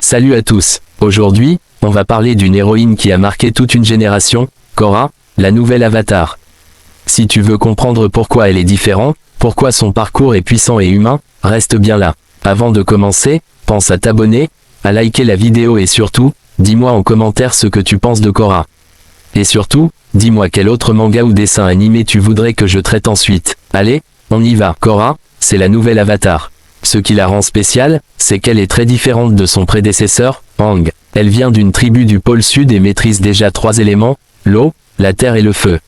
Salut à tous. Aujourd'hui, on va parler d'une héroïne qui a marqué toute une génération, Korra, la nouvelle Avatar. Si tu veux comprendre pourquoi elle est différente, pourquoi son parcours est puissant et humain, reste bien là. Avant de commencer, pense à t'abonner, à liker la vidéo et surtout, dis-moi en commentaire ce que tu penses de Korra. Et surtout, dis-moi quel autre manga ou dessin animé tu voudrais que je traite ensuite. Allez, on y va. Korra, c'est la nouvelle Avatar. Ce qui la rend spéciale, c'est qu'elle est très différente de son prédécesseur, Aang. Elle vient d'une tribu du pôle sud et maîtrise déjà 3 éléments, l'eau, la terre et le feu.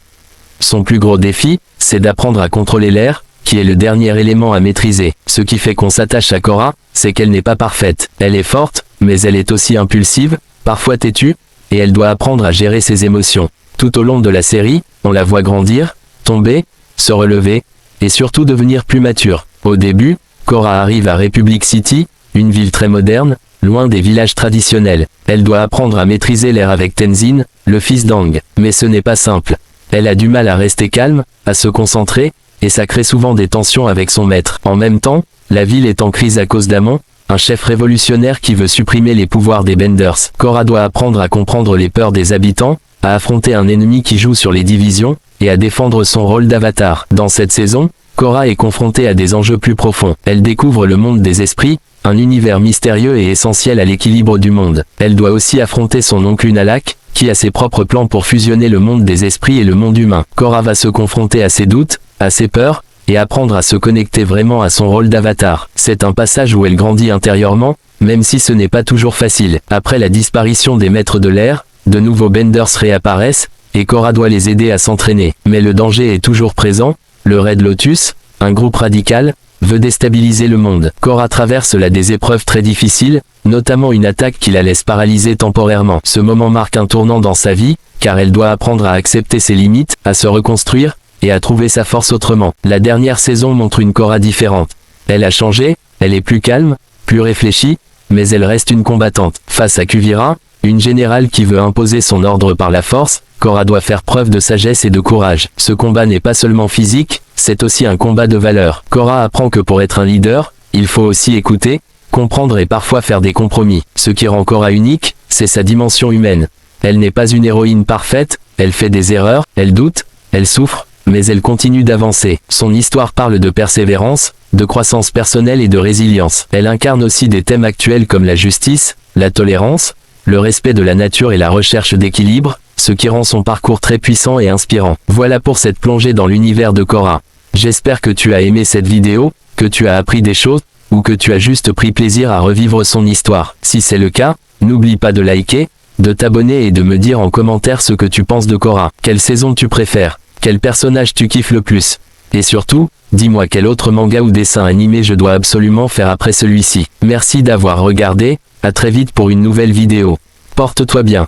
Son plus gros défi, c'est d'apprendre à contrôler l'air, qui est le dernier élément à maîtriser. Ce qui fait qu'on s'attache à Korra, c'est qu'elle n'est pas parfaite. Elle est forte, mais elle est aussi impulsive, parfois têtue, et elle doit apprendre à gérer ses émotions. Tout au long de la série, on la voit grandir, tomber, se relever, et surtout devenir plus mature. Au début, Korra arrive à Republic City, une ville très moderne, loin des villages traditionnels. Elle doit apprendre à maîtriser l'air avec Tenzin, le fils d'Aang. Mais ce n'est pas simple. Elle a du mal à rester calme, à se concentrer, et ça crée souvent des tensions avec son maître. En même temps, la ville est en crise à cause d'Amon, un chef révolutionnaire qui veut supprimer les pouvoirs des Benders. Korra doit apprendre à comprendre les peurs des habitants, à affronter un ennemi qui joue sur les divisions, et à défendre son rôle d'avatar. Dans cette saison, Korra est confrontée à des enjeux plus profonds. Elle découvre le monde des esprits, un univers mystérieux et essentiel à l'équilibre du monde. Elle doit aussi affronter son oncle Unalaq, qui a ses propres plans pour fusionner le monde des esprits et le monde humain. Korra va se confronter à ses doutes, à ses peurs, et apprendre à se connecter vraiment à son rôle d'avatar. C'est un passage où elle grandit intérieurement, même si ce n'est pas toujours facile. Après la disparition des maîtres de l'air, de nouveaux Benders réapparaissent, et Korra doit les aider à s'entraîner. Mais le danger est toujours présent. Le Red Lotus, un groupe radical, veut déstabiliser le monde. Korra traverse là des épreuves très difficiles, notamment une attaque qui la laisse paralysée temporairement. Ce moment marque un tournant dans sa vie, car elle doit apprendre à accepter ses limites, à se reconstruire, et à trouver sa force autrement. La dernière saison montre une Korra différente. Elle a changé, elle est plus calme, plus réfléchie, mais elle reste une combattante. Face à Kuvira, une générale qui veut imposer son ordre par la force, Korra doit faire preuve de sagesse et de courage. Ce combat n'est pas seulement physique, c'est aussi un combat de valeur. Korra apprend que pour être un leader, il faut aussi écouter, comprendre et parfois faire des compromis. Ce qui rend Korra unique, c'est sa dimension humaine. Elle n'est pas une héroïne parfaite, elle fait des erreurs, elle doute, elle souffre, mais elle continue d'avancer. Son histoire parle de persévérance, de croissance personnelle et de résilience. Elle incarne aussi des thèmes actuels comme la justice, la tolérance, le respect de la nature et la recherche d'équilibre, ce qui rend son parcours très puissant et inspirant. Voilà pour cette plongée dans l'univers de Korra. J'espère que tu as aimé cette vidéo, que tu as appris des choses, ou que tu as juste pris plaisir à revivre son histoire. Si c'est le cas, n'oublie pas de liker, de t'abonner et de me dire en commentaire ce que tu penses de Korra. Quelle saison tu préfères? Quel personnage tu kiffes le plus? Et surtout, dis-moi quel autre manga ou dessin animé je dois absolument faire après celui-ci. Merci d'avoir regardé, à très vite pour une nouvelle vidéo. Porte-toi bien.